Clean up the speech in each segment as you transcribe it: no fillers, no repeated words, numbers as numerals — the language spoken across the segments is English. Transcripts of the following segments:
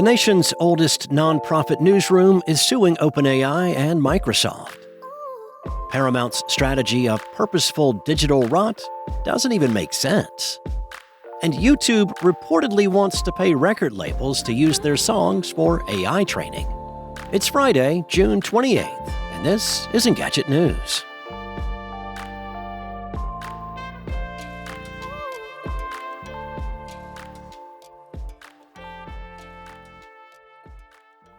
The nation's oldest nonprofit newsroom is suing OpenAI and Microsoft. Paramount's strategy of purposeful digital rot doesn't even make sense. And YouTube reportedly wants to pay record labels to use their songs for AI training. It's Friday, June 28th, and this is Engadget News.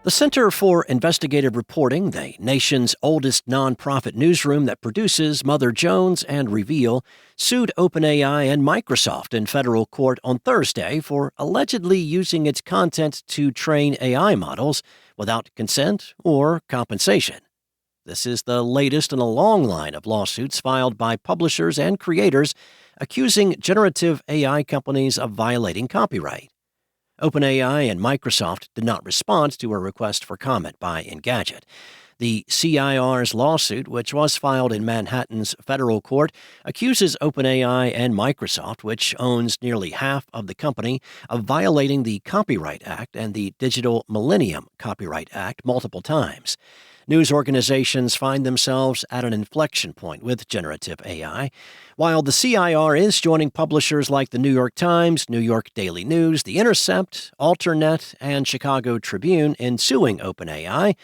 The Center for Investigative Reporting, the nation's oldest nonprofit newsroom that produces Mother Jones and Reveal, sued OpenAI and Microsoft in federal court on Thursday for allegedly using its content to train AI models without consent or compensation. This is the latest in a long line of lawsuits filed by publishers and creators accusing generative AI companies of violating copyright. OpenAI and Microsoft did not respond to a request for comment by Engadget. The CIR's lawsuit, which was filed in Manhattan's federal court, accuses OpenAI and Microsoft, which owns nearly half of the company, of violating the Copyright Act and the Digital Millennium Copyright Act multiple times. News organizations find themselves at an inflection point with generative AI. While the CIR is joining publishers like the New York Times, New York Daily News, The Intercept, Alternet, and Chicago Tribune in suing OpenAI,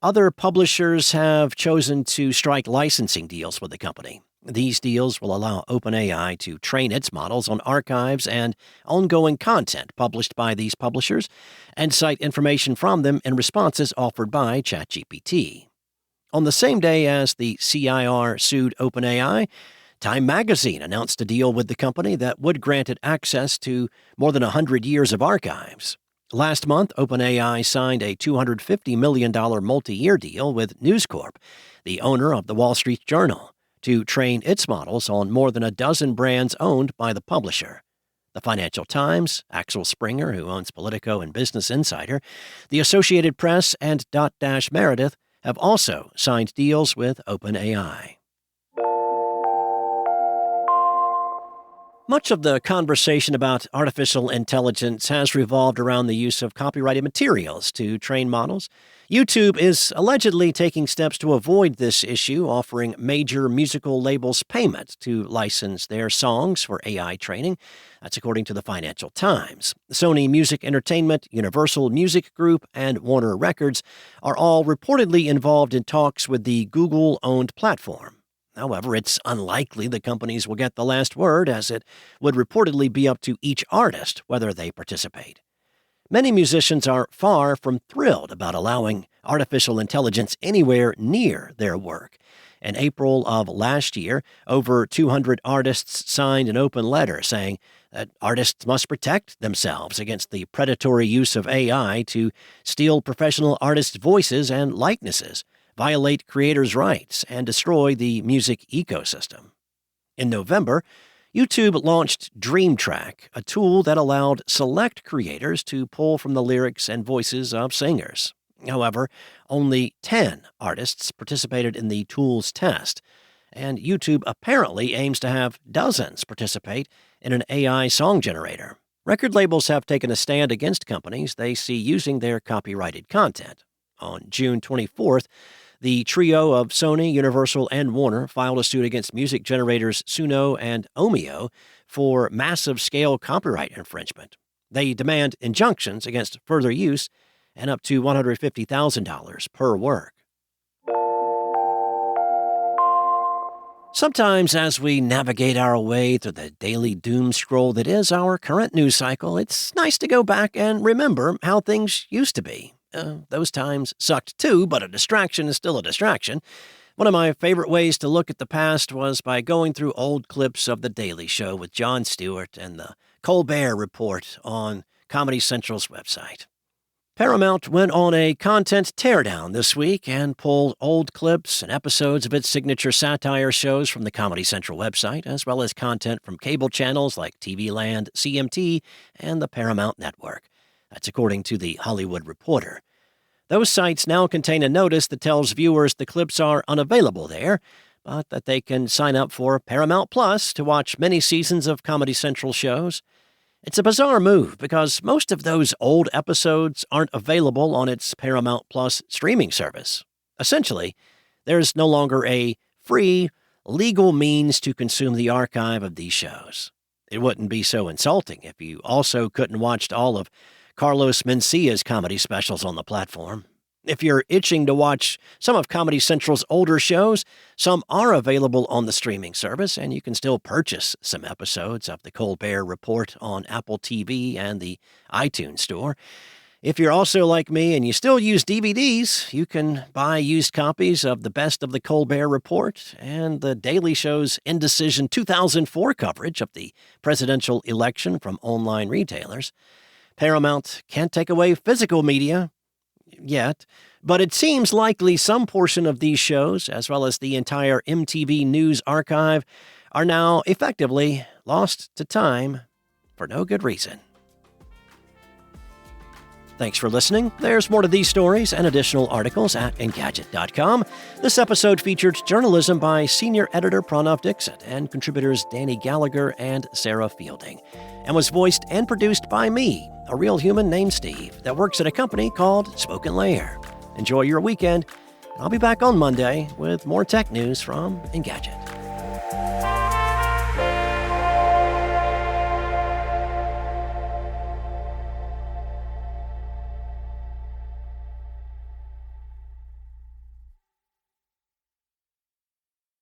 other publishers have chosen to strike licensing deals with the company. These deals will allow OpenAI to train its models on archives and ongoing content published by these publishers and cite information from them in responses offered by ChatGPT. On the same day as the CIR sued OpenAI, Time magazine announced a deal with the company that would grant it access to more than 100 years of archives. Last month, OpenAI signed a $250 million multi-year deal with News Corp, the owner of the Wall Street Journal, to train its models on more than a dozen brands owned by the publisher. The Financial Times, Axel Springer, who owns Politico and Business Insider, the Associated Press, and Dotdash Meredith have also signed deals with OpenAI. Much of the conversation about artificial intelligence has revolved around the use of copyrighted materials to train models. YouTube is allegedly taking steps to avoid this issue, offering major musical labels payment to license their songs for AI training. That's according to the Financial Times. Sony Music Entertainment, Universal Music Group, and Warner Records are all reportedly involved in talks with the Google-owned platform. However, it's unlikely the companies will get the last word, as it would reportedly be up to each artist whether they participate. Many musicians are far from thrilled about allowing artificial intelligence anywhere near their work. In April of last year, over 200 artists signed an open letter saying that artists must protect themselves against the predatory use of AI to steal professional artists' voices and likenesses, violate creators' rights, and destroy the music ecosystem. In November, YouTube launched DreamTrack, a tool that allowed select creators to pull from the lyrics and voices of singers. However, only 10 artists participated in the tool's test, and YouTube apparently aims to have dozens participate in an AI song generator. Record labels have taken a stand against companies they see using their copyrighted content. On June 24th, the trio of Sony, Universal, and Warner filed a suit against music generators Suno and Omeo for massive-scale copyright infringement. They demand injunctions against further use and up to $150,000 per work. Sometimes as we navigate our way through the daily doom scroll that is our current news cycle, it's nice to go back and remember how things used to be. Those times sucked too, but a distraction is still a distraction. One of my favorite ways to look at the past was by going through old clips of The Daily Show with Jon Stewart and the Colbert Report on Comedy Central's website. Paramount went on a content teardown this week and pulled old clips and episodes of its signature satire shows from the Comedy Central website, as well as content from cable channels like TV Land, CMT, and the Paramount Network. That's according to The Hollywood Reporter. Those sites now contain a notice that tells viewers the clips are unavailable there, but that they can sign up for Paramount Plus to watch many seasons of Comedy Central shows. It's a bizarre move because most of those old episodes aren't available on its Paramount Plus streaming service. Essentially, there's no longer a free, legal means to consume the archive of these shows. It wouldn't be so insulting if you also couldn't watch all of Carlos Mencia's comedy specials on the platform. If you're itching to watch some of Comedy Central's older shows, some are available on the streaming service, and you can still purchase some episodes of The Colbert Report on Apple TV and the iTunes Store. If you're also like me and you still use DVDs, you can buy used copies of the Best of The Colbert Report and The Daily Show's Indecision 2004 coverage of the presidential election from online retailers. Paramount can't take away physical media yet, but it seems likely some portion of these shows, as well as the entire MTV News archive, are now effectively lost to time for no good reason. Thanks for listening. There's more to these stories and additional articles at Engadget.com. This episode featured journalism by senior editor Pranav Dixit and contributors Danny Gallagher and Sarah Fielding, and was voiced and produced by me, a real human named Steve, that works at a company called Spoken Layer. Enjoy your weekend. I'll be back on Monday with more tech news from Engadget.